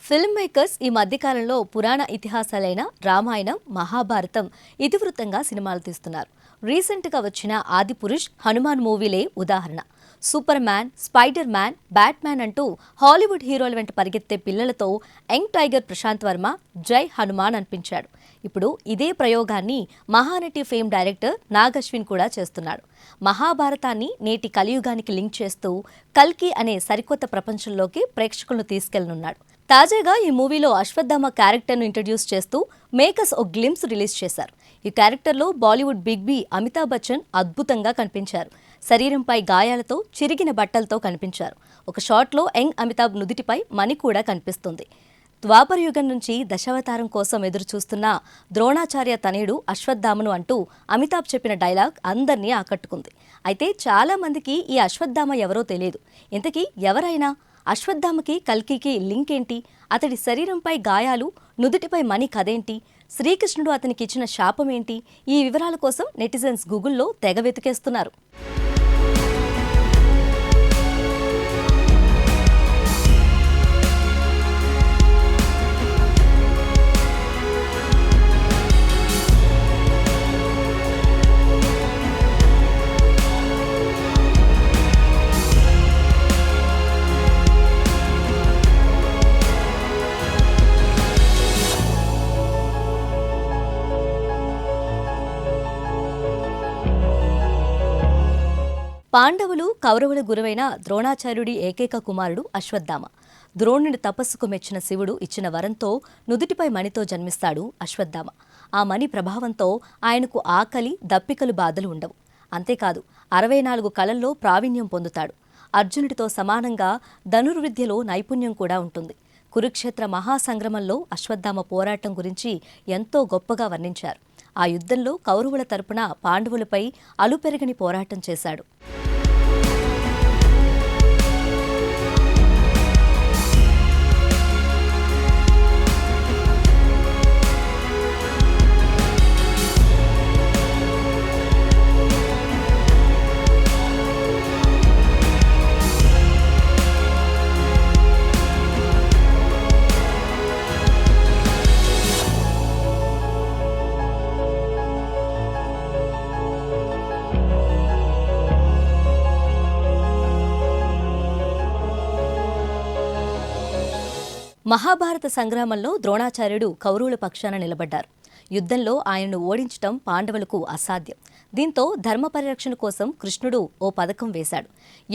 Film makers ఈ మధ్యకాలంలో పురాణ ఇతిహాసాలైన రామాయణం, మహాభారతం ఇతివృత్తంగా సినిమాలు తీస్తున్నారు. రీసెంట్గా వచ్చిన ఆదిపురుష్, హనుమాన్ మూవీలే ఉదాహరణ. Super man, spider man, Batman అంటూ హాలీవుడ్ హీరోల వెంట పరిగెత్తే పిల్లలతో యంగ్ టైగర్ ప్రశాంత్ వర్మ జై హనుమాన్ అనిపించాడు. ఇప్పుడు ఇదే ప్రయోగాన్ని మహానటి ఫేమ్ డైరెక్టర్ నాగ్ అశ్విన్ కూడా చేస్తున్నాడు. మహాభారతాన్ని నేటి కలియుగానికి లింక్ చేస్తూ కల్కి అనే సరికొత్త ప్రపంచంలోకి ప్రేక్షకులను తీసుకెళ్లనున్నాడు. తాజాగా ఈ మూవీలో అశ్వత్థామ క్యారెక్టర్ను ఇంట్రడ్యూస్ చేస్తూ మేకర్స్ ఓ గ్లిమ్స్ రిలీజ్ చేశారు. ఈ క్యారెక్టర్లో బాలీవుడ్ బిగ్ బి అమితాబ్ బచ్చన్ అద్భుతంగా కనిపించారు. శరీరంపై గాయాలతో, చిరిగిన బట్టలతో కనిపించారు. ఒక షాట్లో యంగ్ అమితాబ్ నుదిటిపై మణి కూడా కనిపిస్తుంది. ద్వాపర యుగం నుంచి దశావతారం కోసం ఎదురు చూస్తున్న ద్రోణాచార్య తనయుడు అశ్వత్థామను అంటూ అమితాబ్ చెప్పిన డైలాగ్ అందరినీ ఆకట్టుకుంది. అయితే చాలా మందికి ఈ అశ్వత్థామ ఎవరో తెలియదు. ఇంతకీ ఎవరైనా? అశ్వత్థామకి కల్కికి లింక్ ఏంటి? అతడి శరీరంపై గాయాలు, నుదుటిపై మణి కథేంటి? శ్రీకృష్ణుడు అతనికి ఇచ్చిన శాపం ఏంటి? ఈ వివరాల కోసం నెటిజన్స్ గూగుల్లో తెగ వెతికేస్తున్నారు. పాండవులు, కౌరవుల గురువైన ద్రోణాచార్యుడి ఏకైక కుమారుడు అశ్వత్థామ. ద్రోణుడి తపస్సుకు మెచ్చిన శివుడు ఇచ్చిన వరంతో నుదుటిపై మణితో జన్మిస్తాడు అశ్వత్థామ. ఆ మణి ప్రభావంతో ఆయనకు ఆకలి, దప్పికలు బాధలు ఉండవు. అంతేకాదు 64 కళల్లో ప్రావీణ్యం పొందుతాడు. అర్జునుడితో సమానంగా ధనుర్విద్యలో నైపుణ్యం కూడా ఉంటుంది. కురుక్షేత్ర మహాసంగ్రమంలో అశ్వత్థామ పోరాటం గురించి ఎంతో గొప్పగా వర్ణించారు. ఆ యుద్ధంలో కౌరవుల తరపున పాండవులపై అలుపెరగని పోరాటం చేశాడు. మహాభారత సంగ్రామంలో ద్రోణాచార్యుడు కౌరవుల పక్షాన నిలబడ్డారు. యుద్ధంలో ఆయనను ఓడించటం పాండవులకు అసాధ్యం. దీంతో ధర్మ పరిరక్షణ కోసం కృష్ణుడు ఓ పథకం వేశాడు.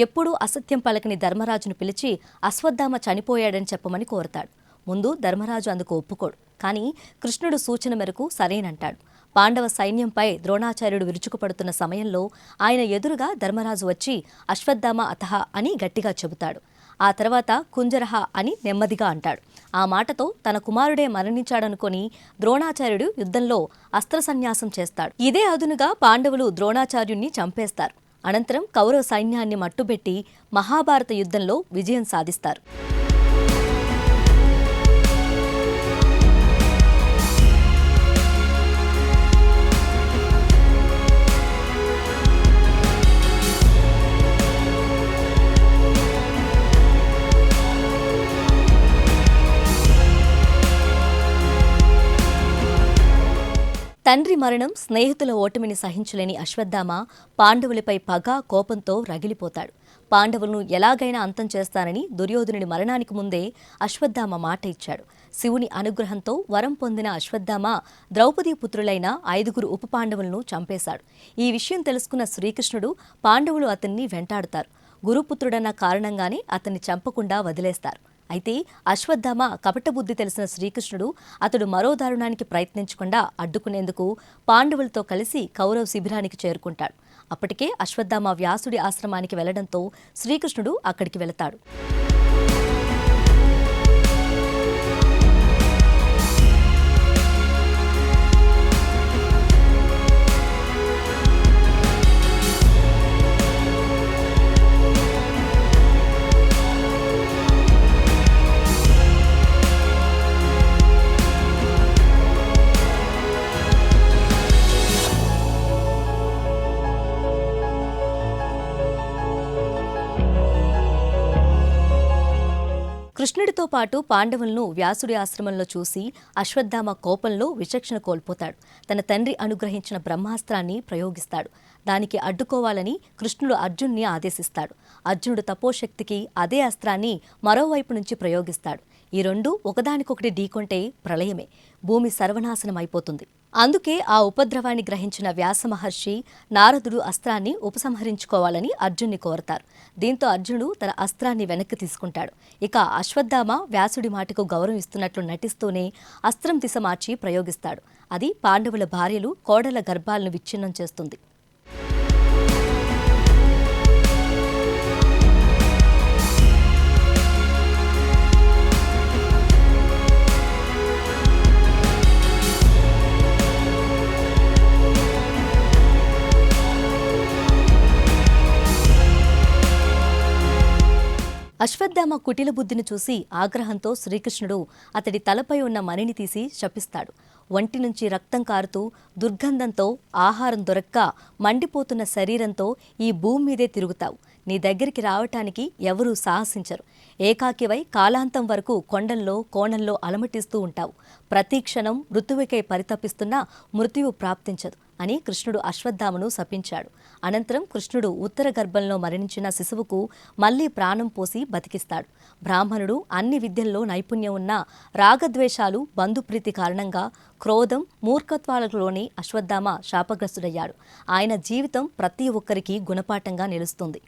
ఎప్పుడూ అసత్యం పలకని ధర్మరాజును పిలిచి అశ్వత్థామ చనిపోయాడని చెప్పమని కోరతాడు. ముందు ధర్మరాజు అందుకు ఒప్పుకోడు. కానీ కృష్ణుడు సూచన మేరకు సరేనంటాడు. పాండవ సైన్యంపై ద్రోణాచార్యుడు విరుచుకుపడుతున్న సమయంలో ఆయన ఎదురుగా ధర్మరాజు వచ్చి అశ్వత్థామ అతహ అని గట్టిగా చెబుతాడు. ఆ తర్వాత కుంజరహ అని నెమ్మదిగా అంటాడు. ఆ మాటతో తన కుమారుడే మరణించాడనుకొని ద్రోణాచార్యుడు యుద్ధంలో అస్త్ర సన్యాసం చేస్తాడు. ఇదే అదునుగా పాండవులు ద్రోణాచార్యుణ్ణి చంపేస్తారు. అనంతరం కౌరవ సైన్యాన్ని మట్టుబెట్టి మహాభారత యుద్ధంలో విజయం సాధిస్తారు. తండ్రి మరణం, స్నేహితుల ఓటమిని సహించలేని అశ్వత్థామ పాండవులపై పగ, కోపంతో రగిలిపోతాడు. పాండవులను ఎలాగైనా అంతం చేస్తానని దుర్యోధనుడి మరణానికి ముందే అశ్వత్థామ మాట ఇచ్చాడు. శివుని అనుగ్రహంతో వరం పొందిన అశ్వత్థామ ద్రౌపదీ పుత్రులైన 5 ఉప పాండవులను చంపేశాడు. ఈ విషయం తెలుసుకున్న శ్రీకృష్ణుడు పాండవులు అతన్ని వెంటాడుతారు. గురుపుత్రుడన్న కారణంగానే అతన్ని చంపకుండా వదిలేస్తారు. అయితే అశ్వత్థామ కపటబుద్ధి తెలిసిన శ్రీకృష్ణుడు అతడు మరో దారుణానికి ప్రయత్నించకుండా అడ్డుకునేందుకు పాండవులతో కలిసి కౌరవ శిబిరానికి చేరుకుంటాడు. అప్పటికే అశ్వత్థామ వ్యాసుడి ఆశ్రమానికి వెళ్లడంతో శ్రీకృష్ణుడు అక్కడికి వెళతాడు. కృష్ణుడితో పాటు పాండవులను వ్యాసుడి ఆశ్రమంలో చూసి అశ్వత్థామ కోపంలో విచక్షణ కోల్పోతాడు. తన తండ్రి అనుగ్రహించిన బ్రహ్మాస్త్రాన్ని ప్రయోగిస్తాడు. దానికి అడ్డుకోవాలని కృష్ణుడు అర్జున్ని ఆదేశిస్తాడు. అర్జునుడు తపోశక్తికి అదే అస్త్రాన్ని మరోవైపు నుంచి ప్రయోగిస్తాడు. ఈ రెండూ ఒకదానికొకటి ఢీకొంటే ప్రళయమే, భూమి సర్వనాశనం అయిపోతుంది. అందుకే ఆ ఉపద్రవాన్ని గ్రహించిన వ్యాస మహర్షి నారదుడు అస్త్రాన్ని ఉపసంహరించుకోవాలని అర్జున్ని కోరతారు. దీంతో అర్జునుడు తన అస్త్రాన్ని వెనక్కి తీసుకుంటాడు. ఇక అశ్వత్థామ వ్యాసుడి మాటకు గౌరవం ఇస్తున్నట్లు నటిస్తూనే అస్త్రం దిశ మార్చి ప్రయోగిస్తాడు. అది పాండవుల భార్యలు కోడల గర్భాలను విచ్ఛిన్నం చేస్తుంది. అశ్వత్థామ కుటిల బుద్ధిని చూసి ఆగ్రహంతో శ్రీకృష్ణుడు అతడి తలపై ఉన్న మణిని తీసి శపిస్తాడు. ఒంటి నుంచి రక్తం కారుతూ దుర్గంధంతో ఆహారం దొరక్క మండిపోతున్న శరీరంతో ఈ భూమి మీదే తిరుగుతావు. నీ దగ్గరికి రావటానికి ఎవరూ సాహసించరు. ఏకాకివై కాలాంతం వరకు కొండల్లో కోణంలో అలమటిస్తూ ఉంటావు. ప్రతి క్షణం మృత్యువుకై పరితపిస్తున్నా మృత్యువు ప్రాప్తించదు అని కృష్ణుడు అశ్వత్థామను శపించాడు. అనంతరం కృష్ణుడు ఉత్తర గర్భంలో మరణించిన శిశువుకు మళ్లీ ప్రాణం పోసి బతికిస్తాడు. బ్రాహ్మణుడు అన్ని విద్యల్లో నైపుణ్యం ఉన్న రాగద్వేషాలు, బంధుప్రీతి కారణంగా క్రోధం, మూర్ఖత్వాలలోని అశ్వత్థామ శాపగ్రస్తుడయ్యాడు. ఆయన జీవితం ప్రతి ఒక్కరికి గుణపాఠంగా నిలుస్తుంది.